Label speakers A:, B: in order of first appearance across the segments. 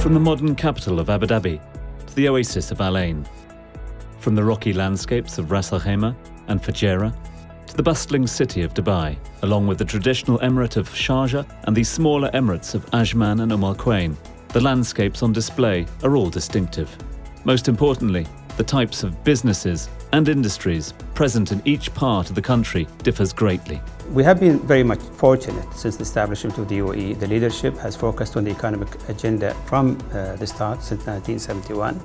A: From the modern capital of Abu Dhabi to the oasis of Al Ain, from the rocky landscapes of Ras Al Khaimah and Fujairah to the bustling city of Dubai, along with the traditional emirate of Sharjah and the smaller emirates of Ajman and Al Quwain, the landscapes on display are all distinctive. Most importantly, the types of businesses and industries present in each part of the country differs greatly.
B: We have been very much fortunate since the establishment of the UAE. The leadership has focused on the economic agenda from the start since 1971.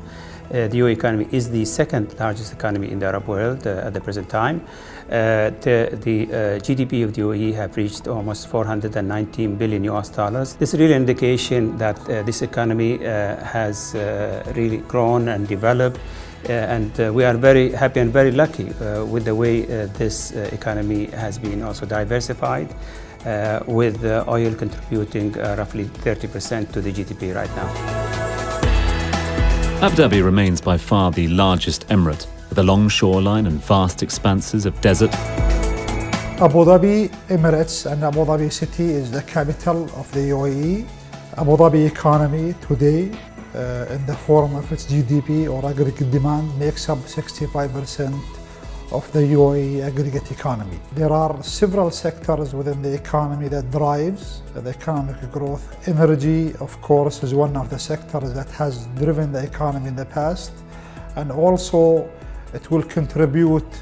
B: The UAE economy is the second largest economy in the Arab world at the present time. The GDP of the UAE have reached almost 419 billion US dollars. This is really an indication that this economy has really grown and developed. And we are very happy and very lucky with the way this economy has been also diversified, with oil contributing roughly 30% to the GDP right now.
A: Abu Dhabi remains by far the largest emirate, with a long shoreline and vast expanses of desert.
C: Abu Dhabi Emirates and Abu Dhabi City is the capital of the UAE. Abu Dhabi economy today, in the form of its GDP or aggregate demand, makes up 65% of the UAE aggregate economy. There are several sectors within the economy that drives the economic growth. Energy, of course, is one of the sectors that has driven the economy in the past, and also it will contribute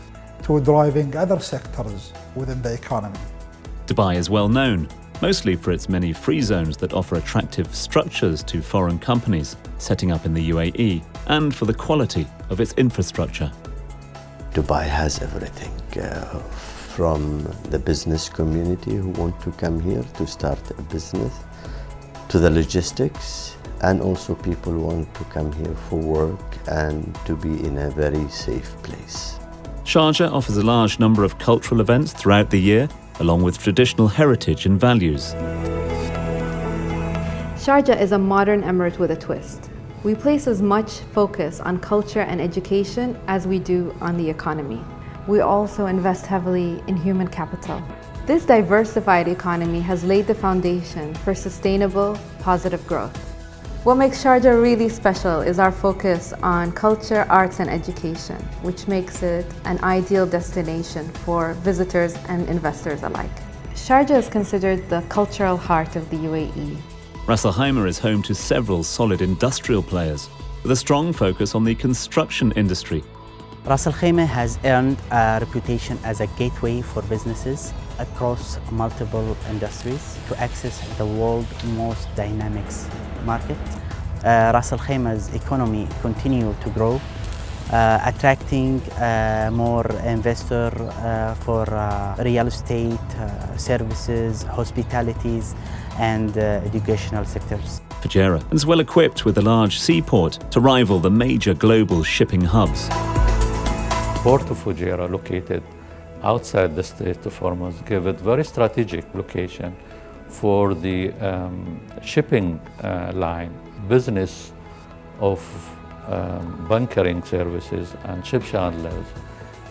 C: to driving other sectors within the economy.
A: Dubai is well known, mostly for its many free zones that offer attractive structures to foreign companies setting up in the UAE, and for the quality of its infrastructure.
D: Dubai has everything, from the business community who want to come here to start a business, to the logistics, and also people want to come here for work and to be in a very safe place.
A: Sharjah offers a large number of cultural events throughout the year, along with traditional heritage and values.
E: Sharjah is a modern emirate with a twist. We place as much focus on culture and education as we do on the economy. We also invest heavily in human capital. This diversified economy has laid the foundation for sustainable, positive growth. What makes Sharjah really special is our focus on culture, arts, and education, which makes it an ideal destination for visitors and investors alike. Sharjah is considered the cultural heart of the UAE.
A: Ras Al Khaimah is home to several solid industrial players, with a strong focus on the construction industry.
F: Ras Al Khaimah has earned a reputation as a gateway for businesses across multiple industries to access the world's most dynamic market. Ras Al Khaimah's economy continues to grow, attracting more investors for real estate, services, hospitalities, and educational sectors.
A: Fujairah is well equipped with a large seaport to rival the major global shipping hubs.
G: Port of Fujairah, located outside the Strait of Hormuz, gave it very strategic location for the shipping line. Business of bunkering services and ship chandlers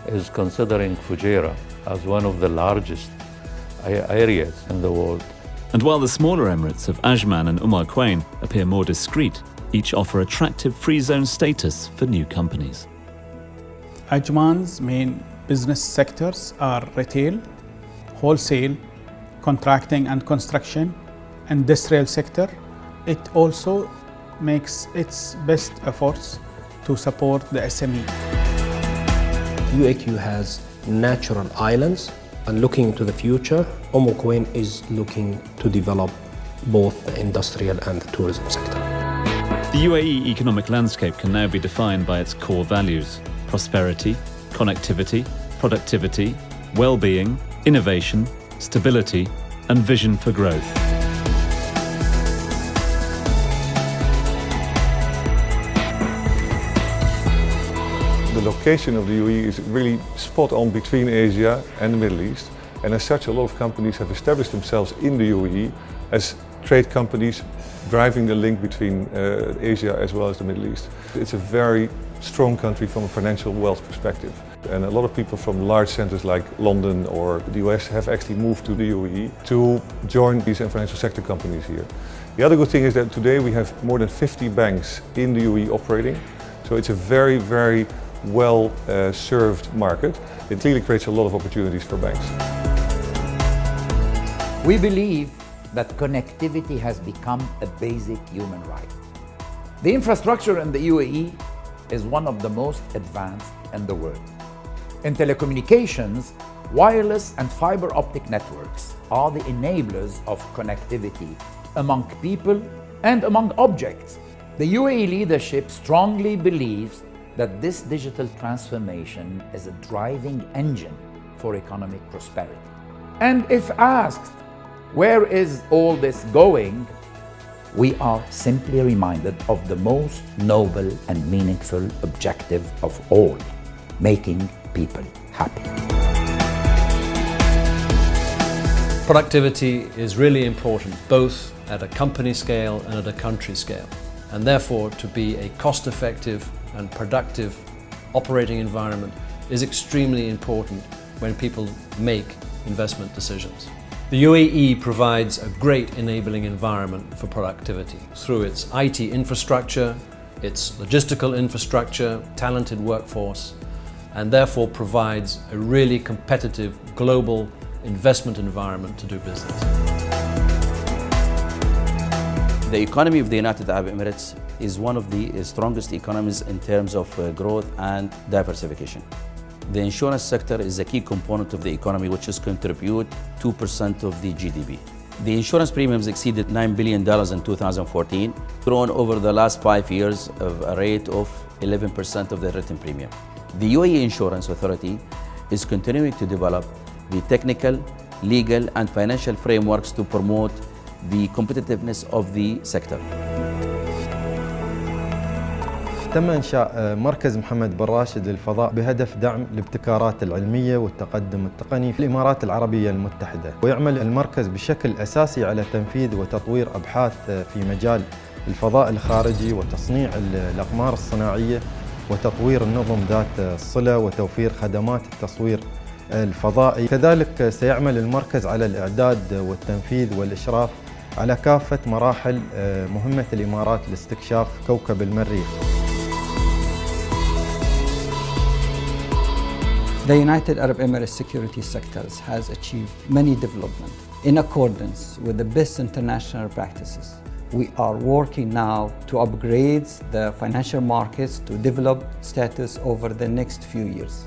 G: is considering Fujairah as one of the largest areas in the world.
A: And while the smaller emirates of Ajman and Al Quwain appear more discreet, each offer attractive free zone status for new companies.
H: Ajman's main business sectors are retail, wholesale, contracting and construction, industrial sector. It also makes its best efforts to support the SME.
I: UAQ has natural islands, and looking into the future, Al Quwain is looking to develop both the industrial and the tourism sector.
A: The UAE economic landscape can now be defined by its core values: prosperity, connectivity, productivity, well-being, innovation, stability, and vision for growth.
J: The location of the UAE is really spot on between Asia and the Middle East, and as such a lot of companies have established themselves in the UAE as trade companies driving the link between Asia as well as the Middle East. It's a very strong country from a financial wealth perspective. And a lot of people from large centers like London or the US have actually moved to the UAE to join these financial sector companies here. The other good thing is that today we have more than 50 banks in the UAE operating. So it's a very, very well served market. It clearly creates a lot of opportunities for banks.
K: We believe that connectivity has become a basic human right. The infrastructure in the UAE is one of the most advanced in the world. In telecommunications, wireless and fiber optic networks are the enablers of connectivity among people and among objects. The UAE leadership strongly believes that this digital transformation is a driving engine for economic prosperity. And if asked, where is all this going? We are simply reminded of the most noble and meaningful objective of all, making people happy.
L: Productivity is really important, both at a company scale and at a country scale. And therefore, to be a cost-effective and productive operating environment is extremely important when people make investment decisions. The UAE provides a great enabling environment for productivity through its IT infrastructure, its logistical infrastructure, talented workforce, and therefore provides a really competitive global investment environment to do business.
M: The economy of the United Arab Emirates is one of the strongest economies in terms of growth and diversification. The insurance sector is a key component of the economy, which is contribute 2% of the GDP. The insurance premiums exceeded $9 billion in 2014, grown over the last 5 years of a rate of 11% of the written premium. The UAE Insurance Authority is continuing to develop the technical, legal and financial frameworks to promote the competitiveness of the sector.
N: تم إنشاء مركز محمد بن راشد للفضاء بهدف دعم الابتكارات العلمية والتقدم التقني في الإمارات العربية المتحدة، ويعمل المركز بشكل أساسي على تنفيذ وتطوير أبحاث في مجال الفضاء الخارجي وتصنيع الأقمار الصناعية وتطوير النظم ذات الصلة وتوفير خدمات التصوير الفضائي. كذلك سيعمل المركز على الإعداد والتنفيذ والإشراف على كافة مراحل مهمة الإمارات لاستكشاف كوكب المريخ.
O: The United Arab Emirates security sectors has achieved many developments in accordance with the best international practices. We are working now to upgrade the financial markets to develop status over the next few years.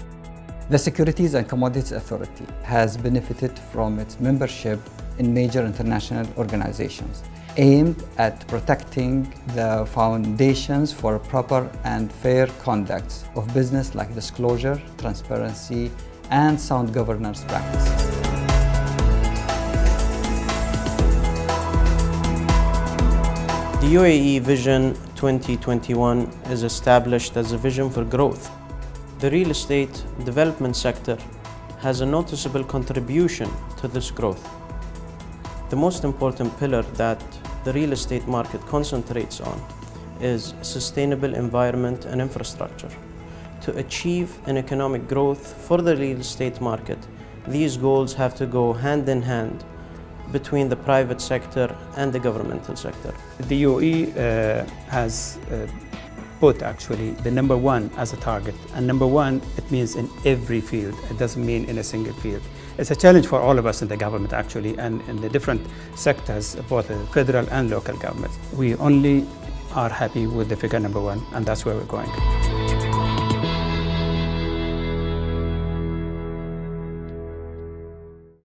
O: The Securities and Commodities Authority has benefited from its membership in major international organizations aimed at protecting the foundations for proper and fair conduct of business like disclosure, transparency, and sound governance practices.
P: The UAE Vision 2021 is established as a vision for growth. The real estate development sector has a noticeable contribution to this growth. The most important pillar that the real estate market concentrates on is sustainable environment and infrastructure. To achieve an economic growth for the real estate market, these goals have to go hand in hand between the private sector and the governmental sector.
B: The UAE has put actually the number one as a target, and number one, it means in every field. It doesn't mean in a single field. It's a challenge for all of us in the government actually, and in the different sectors, both the federal and local governments. We only are happy with the figure number one, and that's where we're going.